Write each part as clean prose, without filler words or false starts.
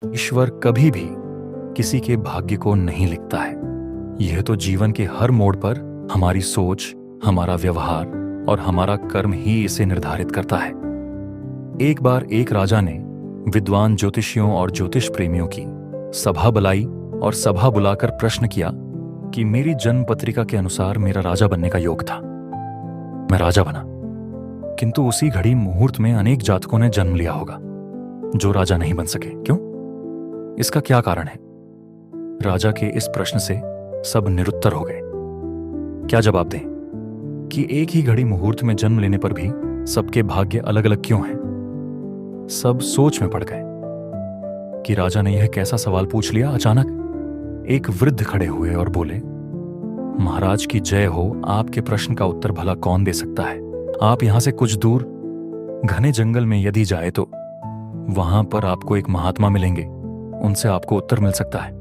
ईश्वर कभी भी किसी के भाग्य को नहीं लिखता है। यह तो जीवन के हर मोड़ पर हमारी सोच, हमारा व्यवहार और हमारा कर्म ही इसे निर्धारित करता है। एक बार एक राजा ने विद्वान ज्योतिषियों और ज्योतिष प्रेमियों की सभा बुलाई और सभा बुलाकर प्रश्न किया कि मेरी जन्म पत्रिका के अनुसार मेरा राजा बनने का योग था। मैं राजा बना, किंतु उसी घड़ी मुहूर्त में अनेक जातकों ने जन्म लिया होगा जो राजा नहीं बन सके। क्यों? इसका क्या कारण है? राजा के इस प्रश्न से सब निरुत्तर हो गए। क्या जवाब दें कि एक ही घड़ी मुहूर्त में जन्म लेने पर भी सबके भाग्य अलग अलग क्यों हैं? सब सोच में पड़ गए कि राजा ने यह कैसा सवाल पूछ लिया। अचानक एक वृद्ध खड़े हुए और बोले, महाराज की जय हो, आपके प्रश्न का उत्तर भला कौन दे सकता है। आप यहां से कुछ दूर घने जंगल में यदि जाए तो वहां पर आपको एक महात्मा मिलेंगे, उनसे आपको उत्तर मिल सकता है।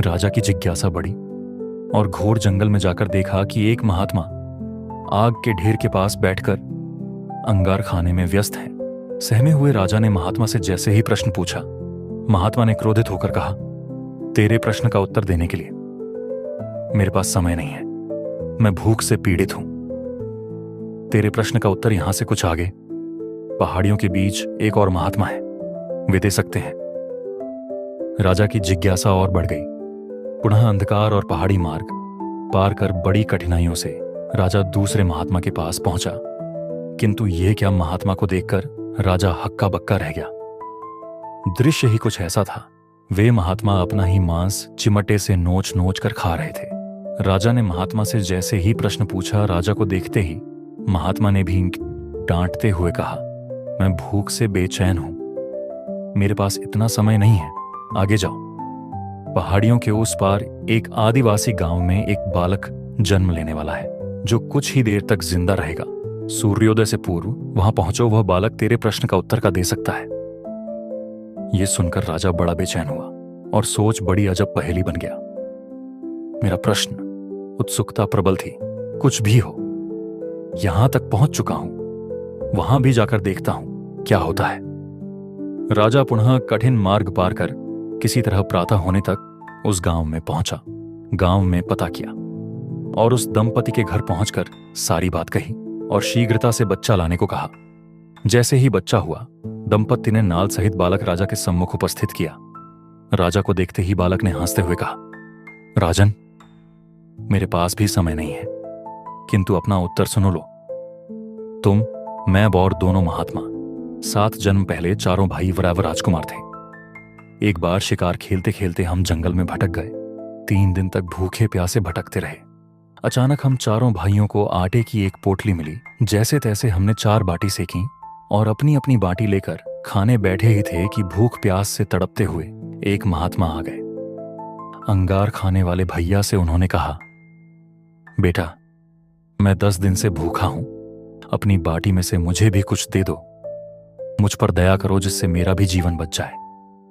राजा की जिज्ञासा बढ़ी और घोर जंगल में जाकर देखा कि एक महात्मा आग के ढेर के पास बैठकर अंगार खाने में व्यस्त है। सहमे हुए राजा ने महात्मा से जैसे ही प्रश्न पूछा, महात्मा ने क्रोधित होकर कहा, तेरे प्रश्न का उत्तर देने के लिए मेरे पास समय नहीं है, मैं भूख से पीड़ित हूं। तेरे प्रश्न का उत्तर यहां से कुछ आगे पहाड़ियों के बीच एक और महात्मा है, वे दे सकते हैं। राजा की जिज्ञासा और बढ़ गई। पुनः अंधकार और पहाड़ी मार्ग पार कर बड़ी कठिनाइयों से राजा दूसरे महात्मा के पास पहुंचा, किंतु यह क्या, महात्मा को देखकर राजा हक्का बक्का रह गया। दृश्य ही कुछ ऐसा था। वे महात्मा अपना ही मांस चिमटे से नोच नोच कर खा रहे थे। राजा ने महात्मा से जैसे ही प्रश्न पूछा, राजा को देखते ही महात्मा ने भी डांटते हुए कहा, मैं भूख से बेचैन हूं, मेरे पास इतना समय नहीं है, आगे जाओ। पहाड़ियों के उस पार एक आदिवासी गांव में एक बालक जन्म लेने वाला है जो कुछ ही देर तक जिंदा रहेगा। सूर्योदय से पूर्व वहां पहुंचो, वह बालक तेरे प्रश्न का उत्तर का दे सकता है। यह सुनकर राजा बड़ा बेचैन हुआ और सोच बड़ी अजब पहेली बन गया। मेरा प्रश्न, उत्सुकता प्रबल थी, कुछ भी हो, यहां तक पहुंच चुका हूं, वहां भी जाकर देखता हूं क्या होता है। राजा पुनः कठिन मार्ग पार कर किसी तरह प्रातः होने तक उस गांव में पहुंचा। गांव में पता किया और उस दंपति के घर पहुंचकर सारी बात कही और शीघ्रता से बच्चा लाने को कहा। जैसे ही बच्चा हुआ, दंपति ने नाल सहित बालक राजा के सम्मुख उपस्थित किया। राजा को देखते ही बालक ने हंसते हुए कहा, राजन, मेरे पास भी समय नहीं है, किंतु अपना उत्तर सुनो लो। तुम, मैं और दोनों महात्मा 7 जन्म पहले चारों भाई वरावर राजकुमार थे। एक बार शिकार खेलते खेलते हम जंगल में भटक गए। 3 दिन तक भूखे प्यासे भटकते रहे। अचानक हम चारों भाइयों को आटे की एक पोटली मिली। जैसे तैसे हमने 4 बाटी सेकी और अपनी अपनी बाटी लेकर खाने बैठे ही थे कि भूख प्यास से तड़पते हुए एक महात्मा आ गए। अंगार खाने वाले भैया से उन्होंने कहा, बेटा, मैं 10 दिन से भूखा हूं, अपनी बाटी में से मुझे भी कुछ दे दो। मुझ पर दया करो जिससे मेरा भी जीवन बच जाए।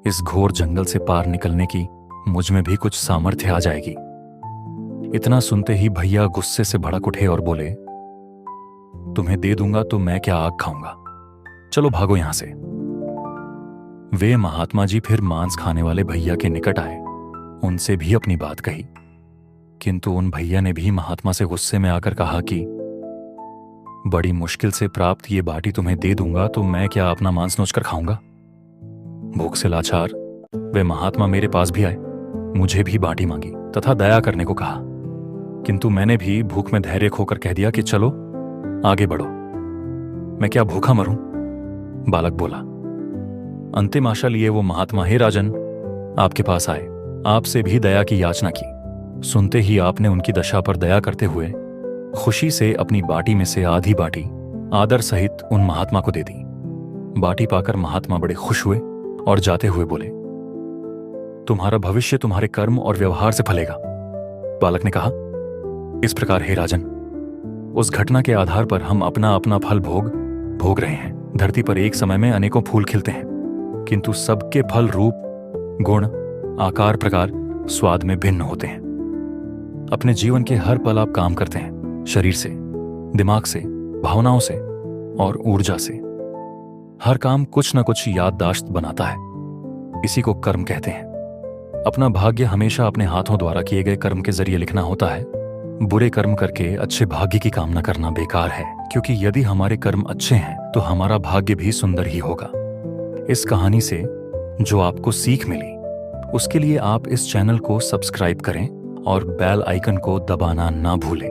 इस घोर जंगल से पार निकलने की मुझ में भी कुछ सामर्थ्य आ जाएगी। इतना सुनते ही भैया गुस्से से भड़क उठे और बोले, तुम्हें दे दूंगा तो मैं क्या आग खाऊंगा, चलो भागो यहां से। वे महात्मा जी फिर मांस खाने वाले भैया के निकट आए, उनसे भी अपनी बात कही, किंतु उन भैया ने भी महात्मा से गुस्से में आकर कहा कि बड़ी मुश्किल से प्राप्त ये बाटी तुम्हें दे दूंगा तो मैं क्या अपना मांस नोचकर खाऊंगा। भूख से लाचार वे महात्मा मेरे पास भी आए, मुझे भी बाटी मांगी तथा दया करने को कहा, किंतु मैंने भी भूख में धैर्य खोकर कह दिया कि चलो आगे बढ़ो, मैं क्या भूखा मरूं। बालक बोला। अंतिम आशा लिए वो महात्मा, हे राजन, आपके पास आए, आपसे भी दया की याचना की। सुनते ही आपने उनकी दशा पर दया करते हुए खुशी से अपनी बाटी में से आधी बाटी आदर सहित उन महात्मा को दे दी। बाटी पाकर महात्मा बड़े खुश हुए और जाते हुए बोले, तुम्हारा भविष्य तुम्हारे कर्म और व्यवहार से फलेगा। बालक ने कहा, इस प्रकार हे राजन, उस घटना के आधार पर हम अपना अपना फल भोग रहे हैं। धरती पर एक समय में अनेकों फूल खिलते हैं, किंतु सबके फल रूप, गुण, आकार, प्रकार, स्वाद में भिन्न होते हैं। अपने जीवन के हर पल आप काम करते हैं, शरीर से, दिमाग से, भावनाओं से और ऊर्जा से। हर काम कुछ न कुछ याददाश्त बनाता है। इसी को कर्म कहते हैं। अपना भाग्य हमेशा अपने हाथों द्वारा किए गए कर्म के जरिए लिखना होता है। बुरे कर्म करके अच्छे भाग्य की कामना करना बेकार है, क्योंकि यदि हमारे कर्म अच्छे हैं तो हमारा भाग्य भी सुंदर ही होगा। इस कहानी से जो आपको सीख मिली, उसके लिए आप इस चैनल को सब्सक्राइब करें और बेल आइकन को दबाना ना भूलें।